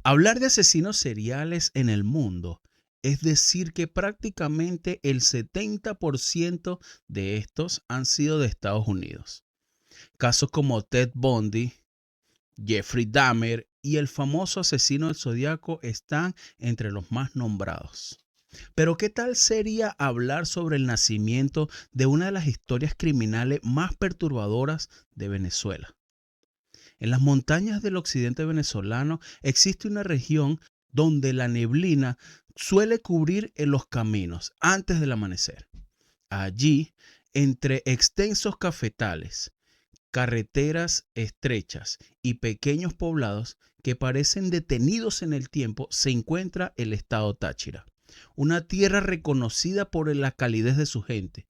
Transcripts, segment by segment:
Hablar de asesinos seriales en el mundo es decir que prácticamente el 70% de estos han sido de Estados Unidos. Casos como Ted Bundy, Jeffrey Dahmer y el famoso asesino del Zodíaco están entre los más nombrados. Pero ¿qué tal sería hablar sobre el nacimiento de una de las historias criminales más perturbadoras de Venezuela? En las montañas del occidente venezolano existe una región donde la neblina suele cubrir en los caminos antes del amanecer. Allí, entre extensos cafetales, carreteras estrechas y pequeños poblados que parecen detenidos en el tiempo, se encuentra el estado Táchira, una tierra reconocida por la calidez de su gente,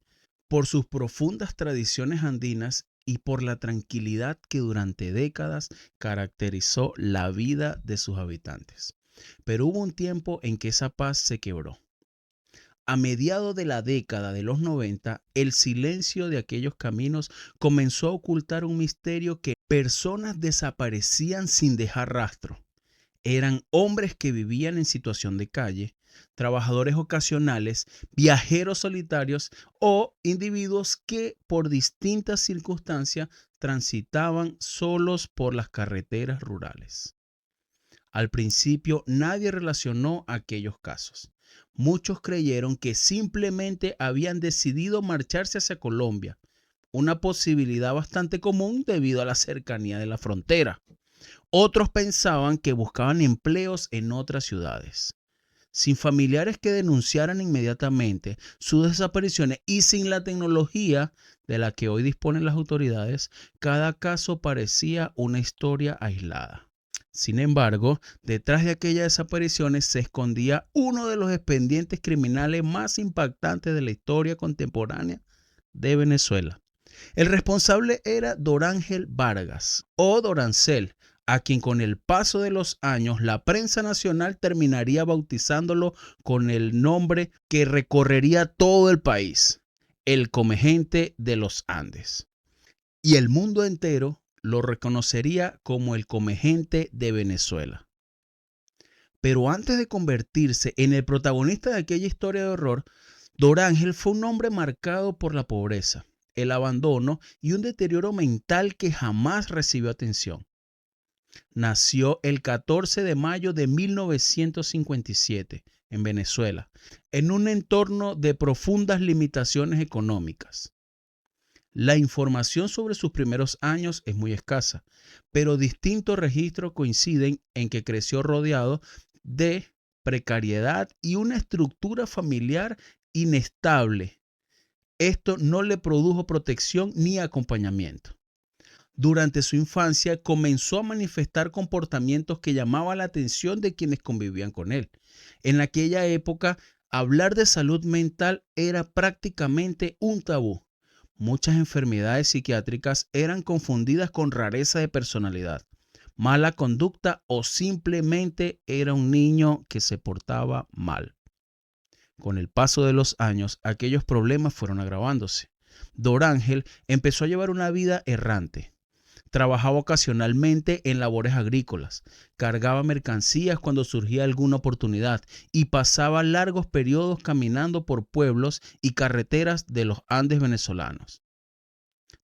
por sus profundas tradiciones andinas y por la tranquilidad que durante décadas caracterizó la vida de sus habitantes. Pero hubo un tiempo en que esa paz se quebró. A mediados de la década de los 90, el silencio de aquellos caminos comenzó a ocultar un misterio: que personas desaparecían sin dejar rastro. Eran hombres que vivían en situación de calle, trabajadores ocasionales, viajeros solitarios o individuos que por distintas circunstancias transitaban solos por las carreteras rurales. Al principio nadie relacionó aquellos casos. Muchos creyeron que simplemente habían decidido marcharse hacia Colombia, una posibilidad bastante común debido a la cercanía de la frontera. Otros pensaban que buscaban empleos en otras ciudades. Sin familiares que denunciaran inmediatamente sus desapariciones y sin la tecnología de la que hoy disponen las autoridades, cada caso parecía una historia aislada. Sin embargo, detrás de aquellas desapariciones se escondía uno de los expedientes criminales más impactantes de la historia contemporánea de Venezuela. El responsable era Dorángel Vargas, o Dorancel, a quien con el paso de los años la prensa nacional terminaría bautizándolo con el nombre que recorrería todo el país: el Comegente de los Andes. Y el mundo entero lo reconocería como el Comegente de Venezuela. Pero antes de convertirse en el protagonista de aquella historia de horror, Dorángel fue un hombre marcado por la pobreza, el abandono y un deterioro mental que jamás recibió atención. Nació el 14 de mayo de 1957 en Venezuela, en un entorno de profundas limitaciones económicas. La información sobre sus primeros años es muy escasa, pero distintos registros coinciden en que creció rodeado de precariedad y una estructura familiar inestable. Esto no le produjo protección ni acompañamiento. Durante su infancia comenzó a manifestar comportamientos que llamaban la atención de quienes convivían con él. En aquella época, hablar de salud mental era prácticamente un tabú. Muchas enfermedades psiquiátricas eran confundidas con rareza de personalidad, mala conducta o simplemente era un niño que se portaba mal. Con el paso de los años, aquellos problemas fueron agravándose. Dorángel empezó a llevar una vida errante. Trabajaba ocasionalmente en labores agrícolas, cargaba mercancías cuando surgía alguna oportunidad y pasaba largos periodos caminando por pueblos y carreteras de los Andes venezolanos.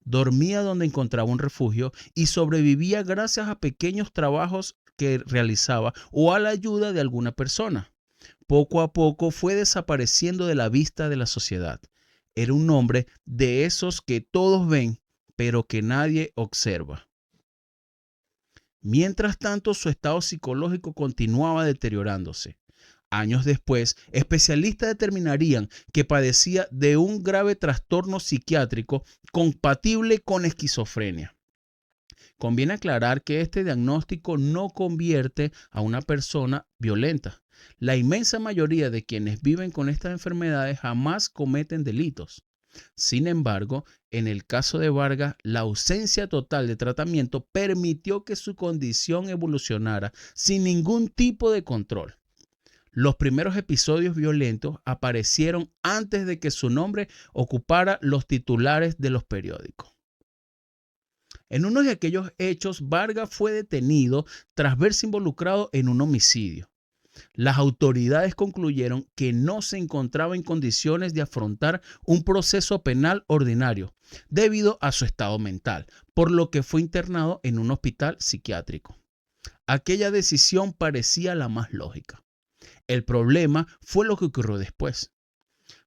Dormía donde encontraba un refugio y sobrevivía gracias a pequeños trabajos que realizaba o a la ayuda de alguna persona. Poco a poco fue desapareciendo de la vista de la sociedad. Era un hombre de esos que todos ven, pero que nadie observa. Mientras tanto, su estado psicológico continuaba deteriorándose. Años después, especialistas determinarían que padecía de un grave trastorno psiquiátrico compatible con esquizofrenia. Conviene aclarar que este diagnóstico no convierte a una persona violenta. La inmensa mayoría de quienes viven con estas enfermedades jamás cometen delitos. Sin embargo, en el caso de Vargas, la ausencia total de tratamiento permitió que su condición evolucionara sin ningún tipo de control. Los primeros episodios violentos aparecieron antes de que su nombre ocupara los titulares de los periódicos. En uno de aquellos hechos, Vargas fue detenido tras verse involucrado en un homicidio. Las autoridades concluyeron que no se encontraba en condiciones de afrontar un proceso penal ordinario debido a su estado mental, por lo que fue internado en un hospital psiquiátrico. Aquella decisión parecía la más lógica. El problema fue lo que ocurrió después.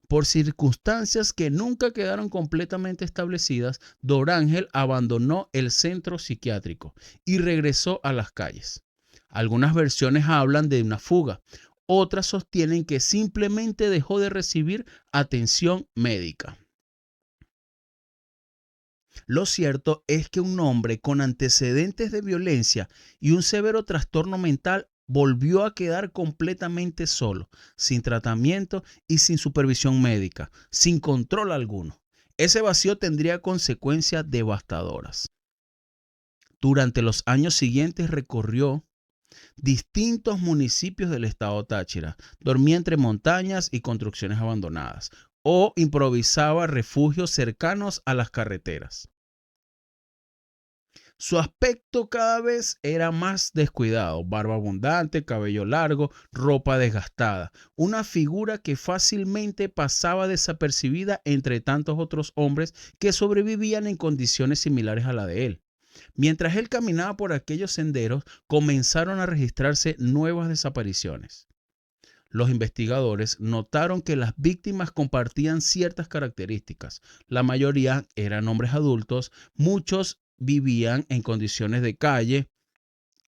Por circunstancias que nunca quedaron completamente establecidas, Dorángel abandonó el centro psiquiátrico y regresó a las calles. Algunas versiones hablan de una fuga, otras sostienen que simplemente dejó de recibir atención médica. Lo cierto es que un hombre con antecedentes de violencia y un severo trastorno mental volvió a quedar completamente solo, sin tratamiento y sin supervisión médica, sin control alguno. Ese vacío tendría consecuencias devastadoras. Durante los años siguientes recorrió distintos municipios del estado Táchira, dormía entre montañas y construcciones abandonadas o improvisaba refugios cercanos a las carreteras. Su aspecto cada vez era más descuidado, barba abundante, cabello largo, ropa desgastada, una figura que fácilmente pasaba desapercibida entre tantos otros hombres que sobrevivían en condiciones similares a la de él. Mientras él caminaba por aquellos senderos, comenzaron a registrarse nuevas desapariciones. Los investigadores notaron que las víctimas compartían ciertas características. La mayoría eran hombres adultos, muchos vivían en condiciones de calle,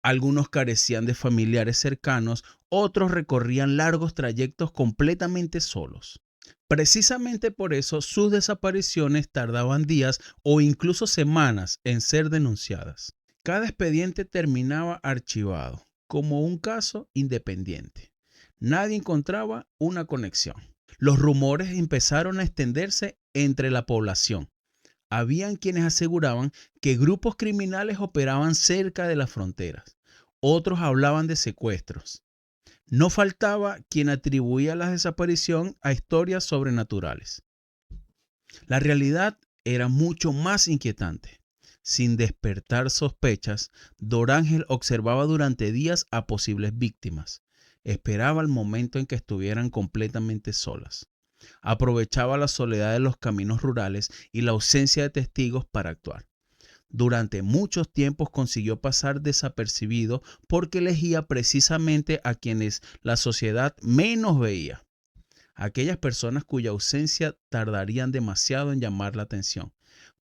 algunos carecían de familiares cercanos, otros recorrían largos trayectos completamente solos. Precisamente por eso sus desapariciones tardaban días o incluso semanas en ser denunciadas. Cada expediente terminaba archivado como un caso independiente. Nadie encontraba una conexión. Los rumores empezaron a extenderse entre la población. Habían quienes aseguraban que grupos criminales operaban cerca de las fronteras. Otros hablaban de secuestros. No faltaba quien atribuía la desaparición a historias sobrenaturales. La realidad era mucho más inquietante. Sin despertar sospechas, Dorángel observaba durante días a posibles víctimas. Esperaba el momento en que estuvieran completamente solas. Aprovechaba la soledad de los caminos rurales y la ausencia de testigos para actuar. Durante muchos tiempos consiguió pasar desapercibido porque elegía precisamente a quienes la sociedad menos veía. Aquellas personas cuya ausencia tardarían demasiado en llamar la atención.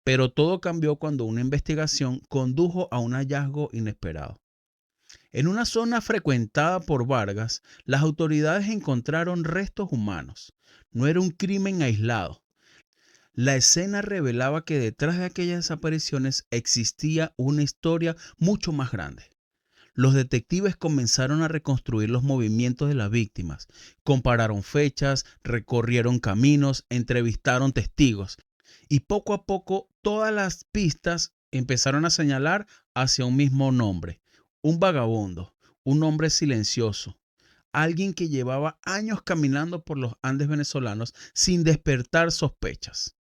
Pero todo cambió cuando una investigación condujo a un hallazgo inesperado. En una zona frecuentada por Vargas, las autoridades encontraron restos humanos. No era un crimen aislado. La escena revelaba que detrás de aquellas desapariciones existía una historia mucho más grande. Los detectives comenzaron a reconstruir los movimientos de las víctimas, compararon fechas, recorrieron caminos, entrevistaron testigos y poco a poco todas las pistas empezaron a señalar hacia un mismo nombre: un vagabundo, un hombre silencioso, alguien que llevaba años caminando por los Andes venezolanos sin despertar sospechas.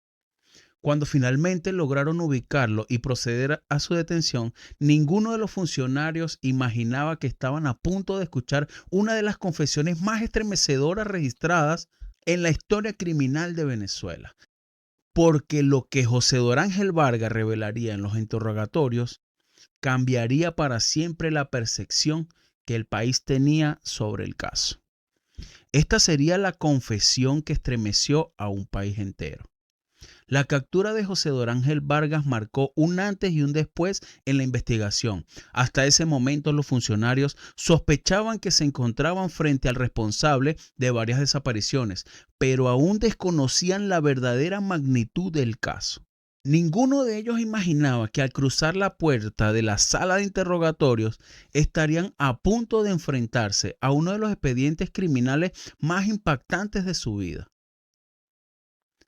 Cuando finalmente lograron ubicarlo y proceder a su detención, ninguno de los funcionarios imaginaba que estaban a punto de escuchar una de las confesiones más estremecedoras registradas en la historia criminal de Venezuela. Porque lo que José Dorángel Vargas revelaría en los interrogatorios cambiaría para siempre la percepción que el país tenía sobre el caso. Esta sería la confesión que estremeció a un país entero. La captura de José Dorángel Vargas marcó un antes y un después en la investigación. Hasta ese momento los funcionarios sospechaban que se encontraban frente al responsable de varias desapariciones, pero aún desconocían la verdadera magnitud del caso. Ninguno de ellos imaginaba que al cruzar la puerta de la sala de interrogatorios estarían a punto de enfrentarse a uno de los expedientes criminales más impactantes de su vida.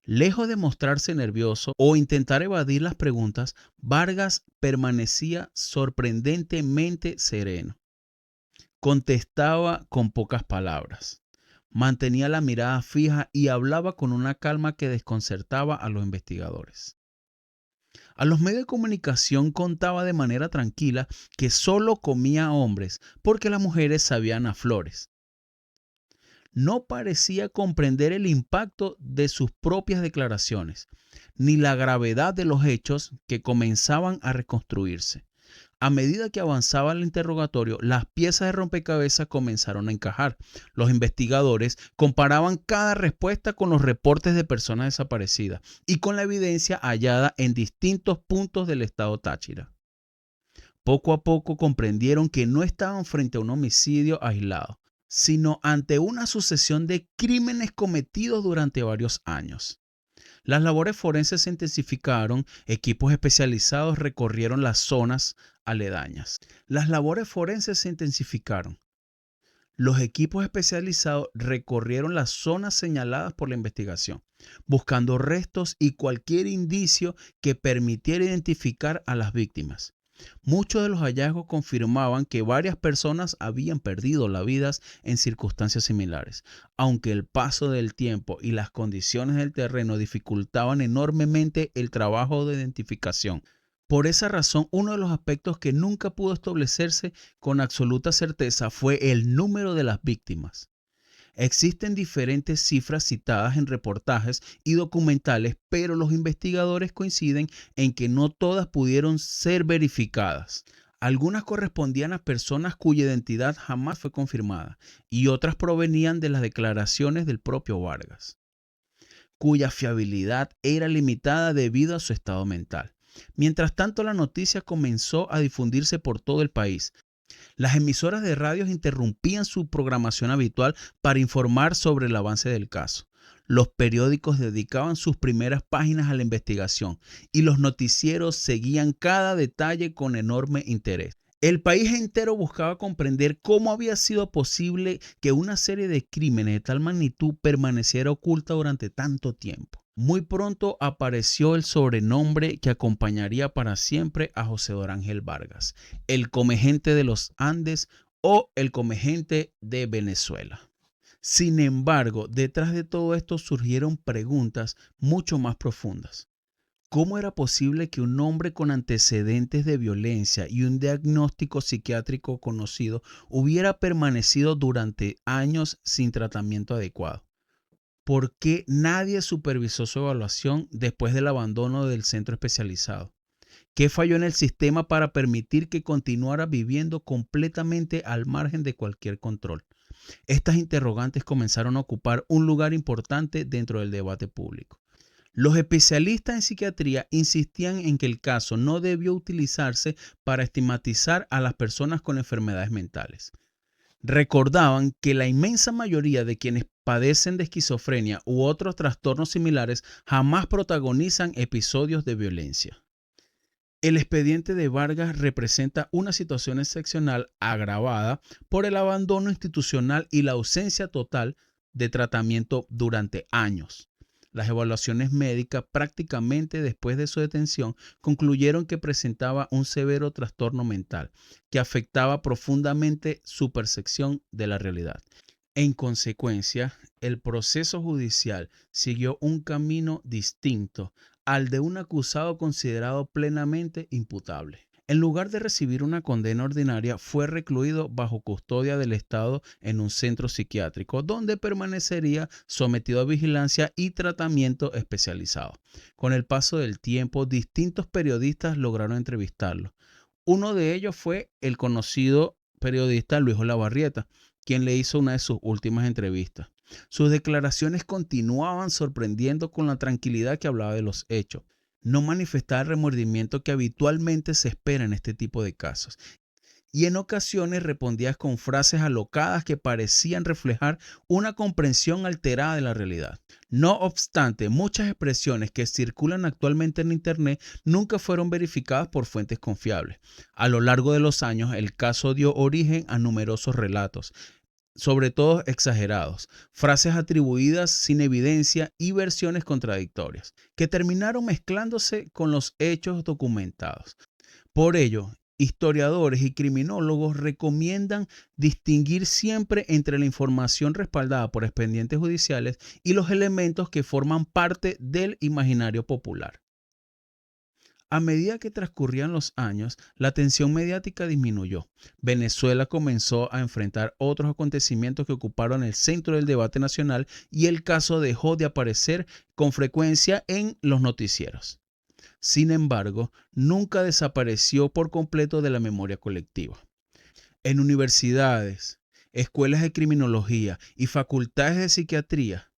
Lejos de mostrarse nervioso o intentar evadir las preguntas, Vargas permanecía sorprendentemente sereno. Contestaba con pocas palabras. Mantenía la mirada fija y hablaba con una calma que desconcertaba a los investigadores. A los medios de comunicación contaba de manera tranquila que solo comía hombres porque las mujeres sabían a flores. No parecía comprender el impacto de sus propias declaraciones, ni la gravedad de los hechos que comenzaban a reconstruirse. A medida que avanzaba el interrogatorio, las piezas de rompecabezas comenzaron a encajar. Los investigadores comparaban cada respuesta con los reportes de personas desaparecidas y con la evidencia hallada en distintos puntos del estado Táchira. Poco a poco comprendieron que no estaban frente a un homicidio aislado, sino ante una sucesión de crímenes cometidos durante varios años. Las labores forenses se intensificaron, equipos especializados recorrieron las zonas aledañas. Las labores forenses se intensificaron. Los equipos especializados recorrieron las zonas señaladas por la investigación, buscando restos y cualquier indicio que permitiera identificar a las víctimas. Muchos de los hallazgos confirmaban que varias personas habían perdido la vida en circunstancias similares, aunque el paso del tiempo y las condiciones del terreno dificultaban enormemente el trabajo de identificación. Por esa razón, uno de los aspectos que nunca pudo establecerse con absoluta certeza fue el número de las víctimas. Existen diferentes cifras citadas en reportajes y documentales, pero los investigadores coinciden en que no todas pudieron ser verificadas. Algunas correspondían a personas cuya identidad jamás fue confirmada y otras provenían de las declaraciones del propio Vargas, cuya fiabilidad era limitada debido a su estado mental. Mientras tanto, la noticia comenzó a difundirse por todo el país. Las emisoras de radios interrumpían su programación habitual para informar sobre el avance del caso. Los periódicos dedicaban sus primeras páginas a la investigación y los noticieros seguían cada detalle con enorme interés. El país entero buscaba comprender cómo había sido posible que una serie de crímenes de tal magnitud permaneciera oculta durante tanto tiempo. Muy pronto apareció el sobrenombre que acompañaría para siempre a José Dorángel Vargas, el comegente de los Andes o el comegente de Venezuela. Sin embargo, detrás de todo esto surgieron preguntas mucho más profundas. ¿Cómo era posible que un hombre con antecedentes de violencia y un diagnóstico psiquiátrico conocido hubiera permanecido durante años sin tratamiento adecuado? ¿Por qué nadie supervisó su evaluación después del abandono del centro especializado? ¿Qué falló en el sistema para permitir que continuara viviendo completamente al margen de cualquier control? Estas interrogantes comenzaron a ocupar un lugar importante dentro del debate público. Los especialistas en psiquiatría insistían en que el caso no debió utilizarse para estigmatizar a las personas con enfermedades mentales. Recordaban que la inmensa mayoría de quienes padecen de esquizofrenia u otros trastornos similares jamás protagonizan episodios de violencia. El expediente de Vargas representa una situación excepcional agravada por el abandono institucional y la ausencia total de tratamiento durante años. Las evaluaciones médicas prácticamente después de su detención concluyeron que presentaba un severo trastorno mental que afectaba profundamente su percepción de la realidad. En consecuencia, el proceso judicial siguió un camino distinto al de un acusado considerado plenamente imputable. En lugar de recibir una condena ordinaria, fue recluido bajo custodia del Estado en un centro psiquiátrico, donde permanecería sometido a vigilancia y tratamiento especializado. Con el paso del tiempo, distintos periodistas lograron entrevistarlo. Uno de ellos fue el conocido periodista Luis Olavarrieta, quien le hizo una de sus últimas entrevistas. Sus declaraciones continuaban sorprendiendo con la tranquilidad que hablaba de los hechos. No manifestaba el remordimiento que habitualmente se espera en este tipo de casos. Y en ocasiones respondía con frases alocadas que parecían reflejar una comprensión alterada de la realidad. No obstante, muchas expresiones que circulan actualmente en Internet nunca fueron verificadas por fuentes confiables. A lo largo de los años, el caso dio origen a numerosos relatos, sobre todo exagerados, frases atribuidas sin evidencia y versiones contradictorias, que terminaron mezclándose con los hechos documentados. Por ello, historiadores y criminólogos recomiendan distinguir siempre entre la información respaldada por expedientes judiciales y los elementos que forman parte del imaginario popular. A medida que transcurrían los años, la atención mediática disminuyó. Venezuela comenzó a enfrentar otros acontecimientos que ocuparon el centro del debate nacional y el caso dejó de aparecer con frecuencia en los noticieros. Sin embargo, nunca desapareció por completo de la memoria colectiva. En universidades, escuelas de criminología y facultades de psiquiatría,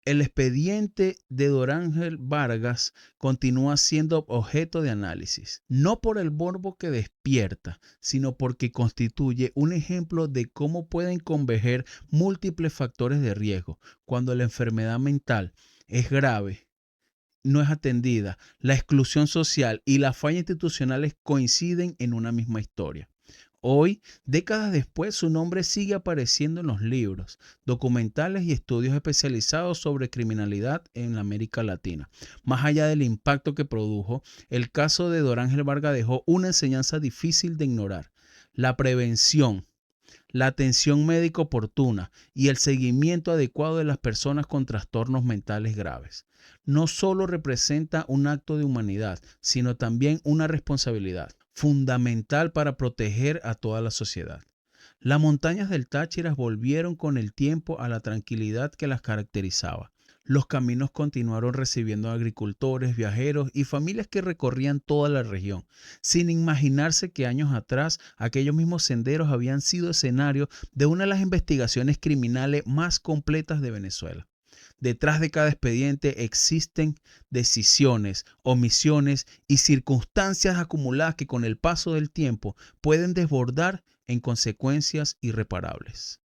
el expediente de Dorángel Vargas continúa siendo objeto de análisis, no por el morbo que despierta, sino porque constituye un ejemplo de cómo pueden converger múltiples factores de riesgo cuando la enfermedad mental es grave, no es atendida, la exclusión social y las fallas institucionales coinciden en una misma historia. Hoy, décadas después, su nombre sigue apareciendo en los libros, documentales y estudios especializados sobre criminalidad en América Latina. Más allá del impacto que produjo, el caso de Dorángel Vargas dejó una enseñanza difícil de ignorar. La prevención, la atención médica oportuna y el seguimiento adecuado de las personas con trastornos mentales graves no solo representa un acto de humanidad, sino también una responsabilidad fundamental para proteger a toda la sociedad. Las montañas del Táchira volvieron con el tiempo a la tranquilidad que las caracterizaba. Los caminos continuaron recibiendo agricultores, viajeros y familias que recorrían toda la región, sin imaginarse que años atrás aquellos mismos senderos habían sido escenario de una de las investigaciones criminales más completas de Venezuela. Detrás de cada expediente existen decisiones, omisiones y circunstancias acumuladas que con el paso del tiempo pueden desbordar en consecuencias irreparables.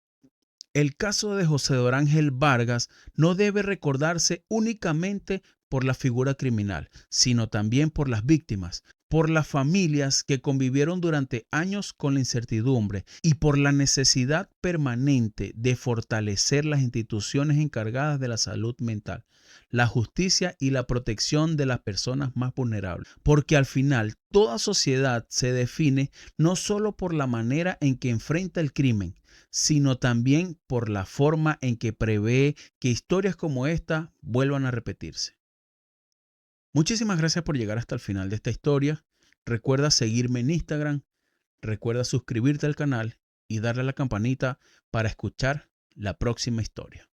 El caso de José Dorángel Vargas no debe recordarse únicamente por la figura criminal, sino también por las víctimas, por las familias que convivieron durante años con la incertidumbre y por la necesidad permanente de fortalecer las instituciones encargadas de la salud mental, la justicia y la protección de las personas más vulnerables. Porque al final toda sociedad se define no solo por la manera en que enfrenta el crimen, sino también por la forma en que prevé que historias como esta vuelvan a repetirse. Muchísimas gracias por llegar hasta el final de esta historia. Recuerda seguirme en Instagram, recuerda suscribirte al canal y darle a la campanita para escuchar la próxima historia.